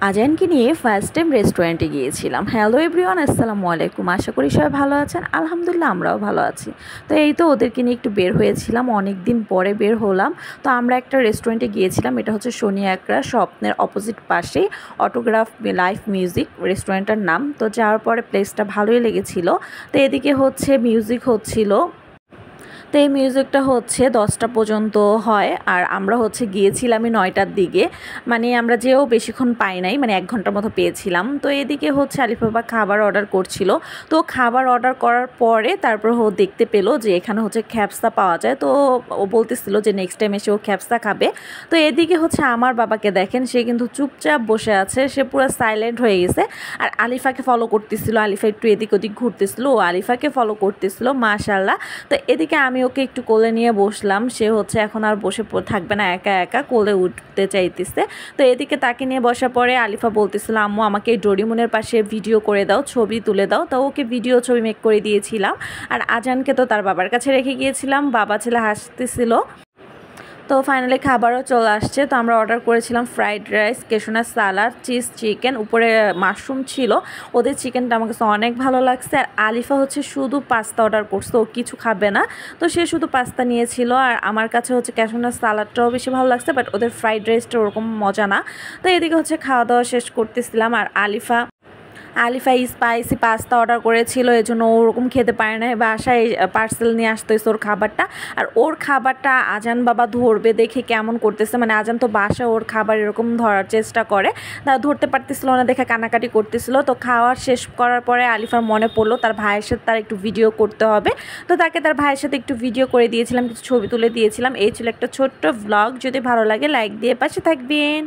আজানকে নিয়ে first time রেস্টুরেন্টে গিয়েছিলাম। হ্যালো এভরিওয়ান, আসসালামু আলাইকুম। আশা করি সবাই ভালো আছেন। আলহামদুলিল্লাহ আমরাও ভালো আছি। তো এই তো ওদেরকে নিয়ে একটু বের হয়েছিলাম, অনেক দিন পরে বের হলাম। তো আমরা একটা রেস্টুরেন্টে গিয়েছিলাম, এটা হচ্ছে সোনিয়া একরা স্বপ্নের অপোজিট পাশেই অটোগ্রাফ লাইভ মিউজিক রেস্টুরেন্টটার নাম। তো যাওয়ার পরে প্লেসটা ভালোই লেগেছিল। তো এদিকে হচ্ছে মিউজিক হচ্ছিল। তো এই মিউজিকটা হচ্ছে 10টা পর্যন্ত হয়, আর আমরা হচ্ছে গিয়েছিলামই 9টার দিকে। মানে আমরা যেও বেশিক্ষণ পাই নাই, মানে 1 ঘন্টার মতো পেয়েছিলাম। তো এদিকে হচ্ছে আলিফ বাবা খাবার অর্ডার করছিল। তো খাবার অর্ডার করার পরে তারপর ও দেখতে পেলো যে এখানে হচ্ছে খ্যাপসা পাওয়া যায়। তো ও বলতেছিল যে নেক্সট টাইম এসে ও খ্যাপসা খাবে। তো এদিকে হচ্ছে আমার বাবাকে দেখেন, সে কিন্তু চুপচাপ বসে আছে, সে পুরো সাইলেন্ট হয়ে গেছে। আর আলিফাকে ফলো করতেছিল, আলিফা একটু এদিক ওদিক ঘুরতেছিল, ও আলিফাকে ফলো করতেছিল মাশাআল্লাহ। তো এদিকে আমি ওকে একটু কোলে নিয়ে বসলাম, সে হচ্ছে এখন আর বসে থাকবে না, একা একা কোলে উঠতে চাইতেছে। তো এদিকে তাকে নিয়ে বসার পরে আলিফা বলতেছিল, আম্মু আমাকে এই ডোরিমনের পাশে ভিডিও করে দাও, ছবি তুলে দাও। তো ওকে ভিডিও ছবি মেক করে দিয়েছিলাম। আর আজানকে তো তার বাবার কাছে রেখে গিয়েছিলাম, বাবা ছেলে হাসতেছিল। তো ফাইনালি খাবারও চলে আসছে। তো আমরা অর্ডার করেছিলাম ফ্রাইড রাইস, কেশোনা সালাড, চিজ চিকেন, উপরে মাশরুম ছিল। ওদের চিকেনটা আমার কাছে অনেক ভালো লাগছে। আর আলিফা হচ্ছে শুধু পাস্তা অর্ডার করছে, ও কিছু খাবে না। তো সে শুধু পাস্তা নিয়েছিল। আর আমার কাছে হচ্ছে কেশোনা সালাডটাও বেশি ভালো লাগছে, বাট ওদের ফ্রাইড রাইসটা ওরকম মজা না। তো এদিকে হচ্ছে খাওয়া দাওয়া শেষ করতেছিলাম। আর আলিফা স্পাইসি পাস্তা অর্ডার করেছিল, এজন্য ওরকম খেতে পারে না, বাসায় পার্সেল নিয়ে আসতে হয়েছে ওর খাবারটা। আর ওর খাবারটা আজান বাবা ধরবে দেখে কেমন করতেছে, মানে আজান তো বাসায় ওর খাবার এরকম ধরার চেষ্টা করে, তা ধরতে পারতেছিল না দেখে কানাকাটি করতেছিল। তো খাওয়ার শেষ করার পরে আলিফার মনে পড়লো তার ভাইয়ের সাথে তার একটু ভিডিও করতে হবে। তো তাকে তার ভাইয়ের সাথে একটু ভিডিও করে দিয়েছিলাম, কিছু ছবি তুলে দিয়েছিলাম। এই ছিল একটা ছোট্ট ভ্লগ। যদি ভালো লাগে লাইক দিয়ে পাশে থাকবেন।